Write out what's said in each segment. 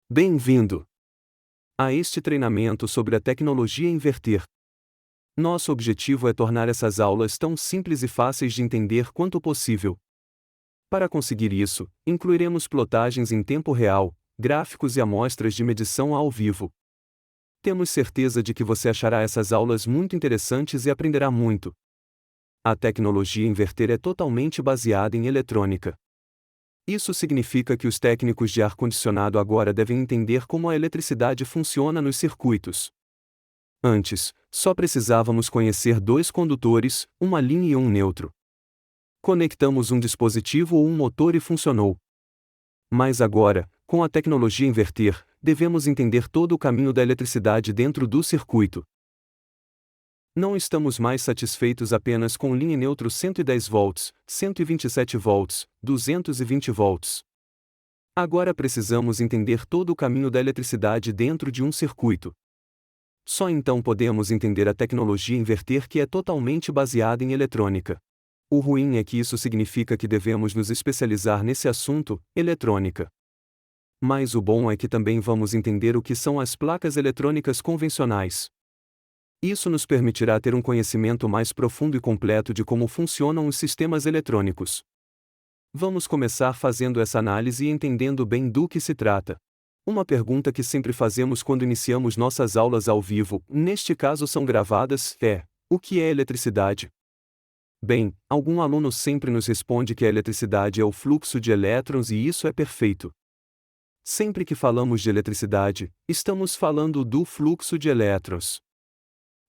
Bem-vindo a este treinamento sobre a tecnologia inverter. Nosso objetivo é tornar essas aulas tão simples e fáceis de entender quanto possível. Para conseguir isso, incluiremos plotagens em tempo real, gráficos e amostras de medição ao vivo. Temos certeza de que você achará essas aulas muito interessantes e aprenderá muito. A tecnologia inverter é totalmente baseada em eletrônica. Isso significa que os técnicos de ar-condicionado agora devem entender como a eletricidade funciona nos circuitos. Antes, só precisávamos conhecer dois condutores, uma linha e um neutro. Conectamos um dispositivo ou um motor e funcionou. Mas agora, com a tecnologia inverter, devemos entender todo o caminho da eletricidade dentro do circuito. Não estamos mais satisfeitos apenas com linha e neutro 110 volts, 127 volts, 220 volts. Agora precisamos entender todo o caminho da eletricidade dentro de um circuito. Só então podemos entender a tecnologia inverter, que é totalmente baseada em eletrônica. O ruim é que isso significa que devemos nos especializar nesse assunto, eletrônica. Mas o bom é que também vamos entender o que são as placas eletrônicas convencionais. Isso nos permitirá ter um conhecimento mais profundo e completo de como funcionam os sistemas eletrônicos. Vamos começar fazendo essa análise e entendendo bem do que se trata. Uma pergunta que sempre fazemos quando iniciamos nossas aulas ao vivo, neste caso são gravadas, é: o que é eletricidade? Bem, algum aluno sempre nos responde que a eletricidade é o fluxo de elétrons e isso é perfeito. Sempre que falamos de eletricidade, estamos falando do fluxo de elétrons.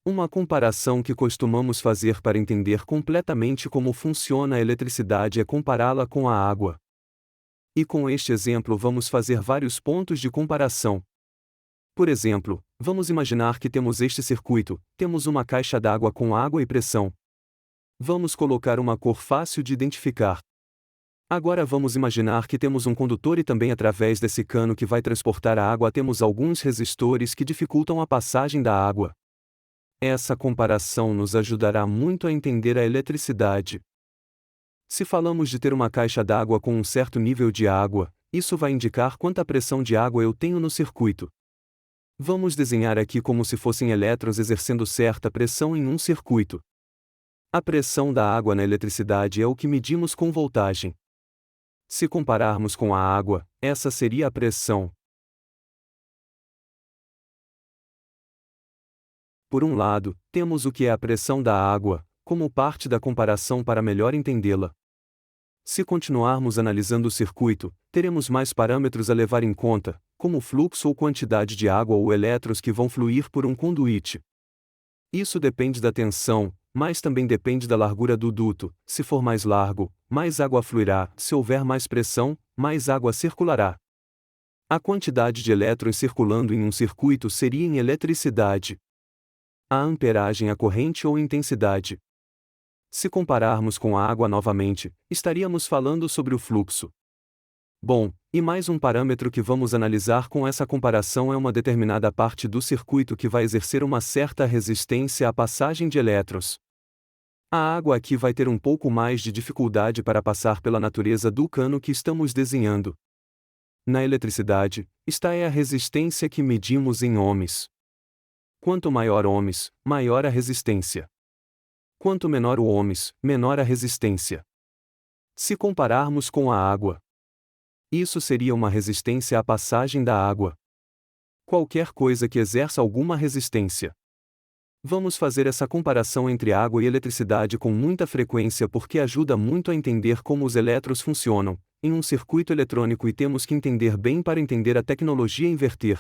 Uma comparação que costumamos fazer para entender completamente como funciona a eletricidade é compará-la com a água. E com este exemplo vamos fazer vários pontos de comparação. Por exemplo, vamos imaginar que temos este circuito, temos uma caixa d'água com água e pressão. Vamos colocar uma cor fácil de identificar. Agora vamos imaginar que temos um condutor e também através desse cano que vai transportar a água temos alguns resistores que dificultam a passagem da água. Essa comparação nos ajudará muito a entender a eletricidade. Se falamos de ter uma caixa d'água com um certo nível de água, isso vai indicar quanta pressão de água eu tenho no circuito. Vamos desenhar aqui como se fossem elétrons exercendo certa pressão em um circuito. A pressão da água na eletricidade é o que medimos com voltagem. Se compararmos com a água, essa seria a pressão. Por um lado, temos o que é a pressão da água, como parte da comparação para melhor entendê-la. Se continuarmos analisando o circuito, teremos mais parâmetros a levar em conta, como o fluxo ou quantidade de água ou elétrons que vão fluir por um conduíte. Isso depende da tensão, mas também depende da largura do duto. Se for mais largo, mais água fluirá; se houver mais pressão, mais água circulará. A quantidade de elétrons circulando em um circuito seria em eletricidade. A amperagem, a corrente ou intensidade. Se compararmos com a água novamente, estaríamos falando sobre o fluxo. Bom, e mais um parâmetro que vamos analisar com essa comparação é uma determinada parte do circuito que vai exercer uma certa resistência à passagem de elétrons. A água aqui vai ter um pouco mais de dificuldade para passar pela natureza do cano que estamos desenhando. Na eletricidade, esta é a resistência que medimos em ohms. Quanto maior ohms, maior a resistência. Quanto menor o ohms, menor a resistência. Se compararmos com a água, isso seria uma resistência à passagem da água. Qualquer coisa que exerça alguma resistência. Vamos fazer essa comparação entre água e eletricidade com muita frequência porque ajuda muito a entender como os elétrons funcionam em um circuito eletrônico e temos que entender bem para entender a tecnologia inverter.